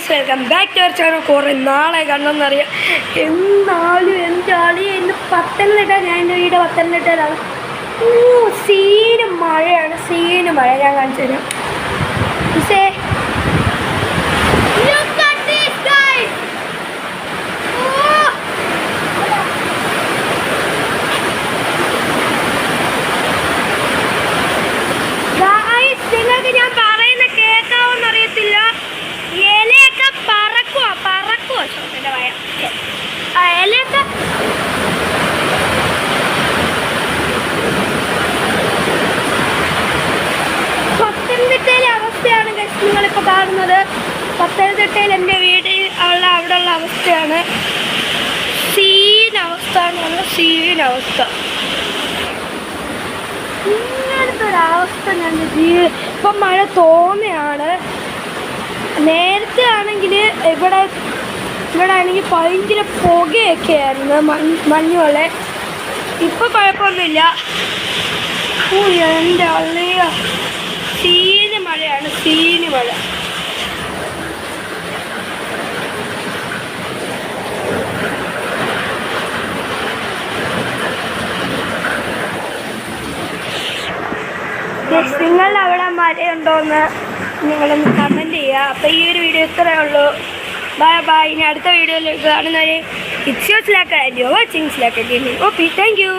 Guys, welcome back to our channel. കുറേ നാളെ കണ്ടെന്നറിയാം. എന്നാലും എൻ്റെ ആളി ഇന്ന് പത്തനംതിട്ട, ഞാൻ എൻ്റെ വീട് പത്തനംതിട്ടയിലാണ്. സീന് മഴയാണ്, സീന് മഴ. ഞാൻ കാണിച്ചു തരാം. നിങ്ങൾക്ക് ഞാൻ പറയുന്ന കേൾക്കാവോന്ന് അറിയത്തില്ല. ഇലയൊക്കെ പറക്കുവോ ചോദിന്റെ ഭയ. ഇലയൊക്കെ പത്തനംതിട്ടയിലെ അവസ്ഥയാണ് നിങ്ങളിപ്പോൾ കാണുന്നത്. പത്തനംതിട്ടയിൽ എൻ്റെ വീട്ടിൽ അവിടെയുള്ള അവസ്ഥയാണ്. സീനവസ്ഥ എന്നുള്ള സീനവസ്ഥ. ഇങ്ങനത്തെ ഒരവസ്ഥ ഞാൻ ഇപ്പം മഴ തോന്നുകയാണ്. നേരത്തെ ആണെങ്കിൽ ഇവിടെ ആണെങ്കിൽ ഭയങ്കര പുകയൊക്കെ ആയിരുന്നു, മഞ്ഞുപോലെ. ഇപ്പം കുഴപ്പമൊന്നുമില്ല. എൻ്റെ അള്ളിയ സീന് മഴയാണ്, സീന് മഴ. നിങ്ങളുടെ അവിടെ മഴയുണ്ടോയെന്ന് നിങ്ങളൊന്ന് കമൻറ്റ് ചെയ്യുക. അപ്പോൾ ഈ ഒരു വീഡിയോ ഇത്രയേ ഉള്ളൂ. Bye bye. ഇനി അടുത്ത വീഡിയോയിലേക്ക് കാണുന്നവരെ it's your slack and your watching slack. Okay, thank you.